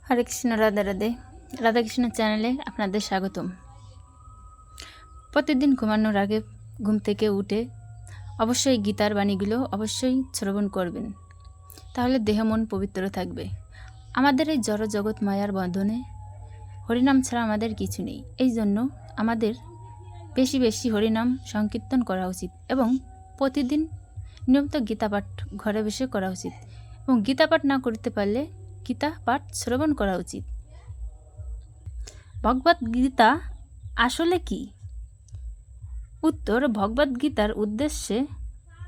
হরে কৃষ্ণ, রাধে রাধে। রাধাকৃষ্ণ চ্যানেলে আপনাদের স্বাগতম। প্রতিদিন ঘুমানোর আগে ঘুম থেকে উঠে অবশ্যই গীতার বাণীগুলো অবশ্যই শ্রবণ করবেন, তাহলে দেহ মন পবিত্র থাকবে। আমাদের এই জড় জগৎ মায়ার বন্ধনে হরিনাম ছাড়া আমাদের কিছু নেই। এই জন্য আমাদের বেশি বেশি হরিনাম সংকীর্তন করা উচিত এবং প্রতিদিন নিয়মিত গীতা পাঠ ঘরে বসে করা উচিত, এবং গীতা পাঠ না করতে পারলে গীতা পাঠ শ্রবণ করা উচিত। ভগবদ গীতা আসলে কি? উত্তর: ভগবদ গীতার উদ্দেশ্যে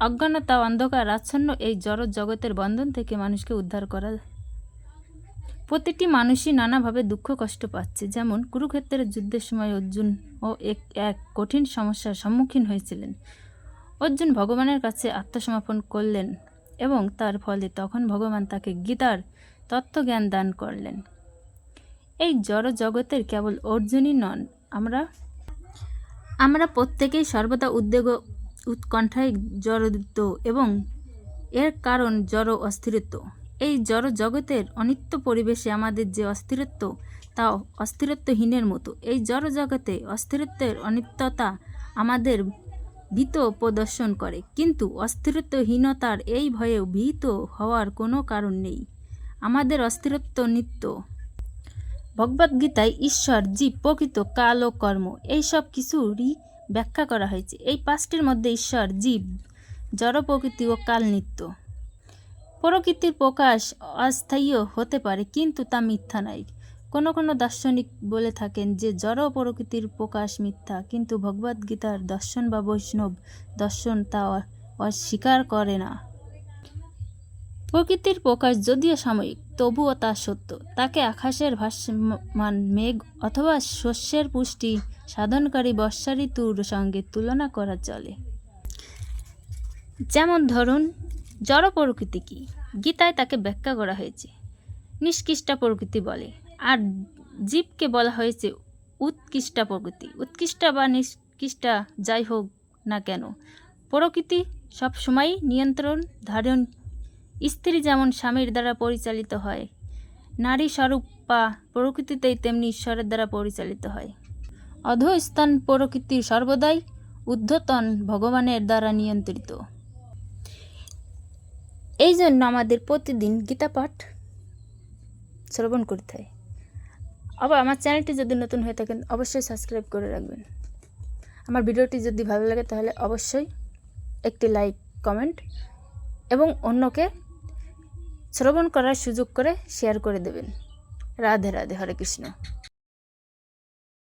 অজ্ঞানতা অন্ধকার আচ্ছন্ন এই জড় জগতের বন্ধন থেকে মানুষকে উদ্ধার করা। প্রতিটি মানুষই নানাভাবে দুঃখ কষ্ট পাচ্ছে। যেমন কুরুক্ষেত্রের যুদ্ধের সময় অর্জুন এক কঠিন সমস্যার সম্মুখীন হয়েছিলেন। অর্জুন ভগবানের কাছে আত্মসমর্পণ করলেন এবং তার ফলে তখন ভগবান তাকে গীতার তত্ত্বজ্ঞান দান করলেন। এই জড় জগতের কেবল অর্জুনই নন, আমরা প্রত্যেকেই সর্বদা উদ্বেগ উৎকণ্ঠায় জড়িত, এবং এর কারণ জড় অস্থিরত্ব। এই জড় জগতের অনিত্য পরিবেশে আমাদের যে অস্থিরত্ব, তা অস্থিরত্বহীনের মতো। এই জড় জগতে অস্থিরত্বের অনিত্যতা আমাদের ভীত প্রদর্শন করে, কিন্তু অস্থিরত্বহীনতার এই ভয়ে ভীত হওয়ার কোনো কারণ নেই। আমাদের অস্থিরত্ব নিত্য। ভগবদ্গীতায় ঈশ্বর, জীব, প্রকৃত, কাল ও কর্ম এই সব কিছুরই ব্যাখ্যা করা হয়েছে। এই পাঁচটির মধ্যে ঈশ্বর, জীব, জড় প্রকৃতি ও কাল নিত্য। প্রকৃতির প্রকাশ অস্থায়ীও হতে পারে, কিন্তু তা মিথ্যা নয়। কোনো কোনো দার্শনিক বলে থাকেন যে জড় প্রকৃতির প্রকাশ মিথ্যা, কিন্তু ভগবদ্গীতার দর্শন বা বৈষ্ণব দর্শন তা অস্বীকার করে না। প্রকৃতির প্রকাশ যদিও সাময়িক, তবুও তা সত্য। তাকে আকাশের ভাসমান মেঘ অথবা শস্যের পুষ্টি সাধনকারী বর্ষা ঋতুর সঙ্গে তুলনা করা চলে। যেমন ধরুন, জড় প্রকৃতি কি? গীতায় তাকে ব্যাখ্যা করা হয়েছে নিষ্কৃষ্টা প্রকৃতি বলে, আর জীবকে বলা হয়েছে উৎকৃষ্টা প্রকৃতি। উৎকৃষ্টা বা নিষ্কৃষ্টা যাই হোক না কেন, প্রকৃতি সবসময়ই নিয়ন্ত্রণ ধারণ। স্ত্রী যেমন স্বামীর দ্বারা পরিচালিত হয়, নারী স্বরূপা প্রকৃতিতেই তেমনি ঈশ্বরের দ্বারা পরিচালিত হয়। অধঃস্থান প্রকৃতি সর্বদাই ঊর্ধ্বতন ভগবানের দ্বারা নিয়ন্ত্রিত। এই জন্য আমাদের প্রতিদিন গীতা পাঠ শ্রবণ করতে হয়। আবার আমার চ্যানেলটি যদি নতুন হয়ে থাকেন অবশ্যই সাবস্ক্রাইব করে রাখবেন। আমার ভিডিওটি যদি ভালো লাগে তাহলে অবশ্যই একটি লাইক, কমেন্ট এবং অন্যকে শ্রবণ করার সুযোগ করে শেয়ার করে দেবেন। রাধে রাধে, হরে কৃষ্ণ।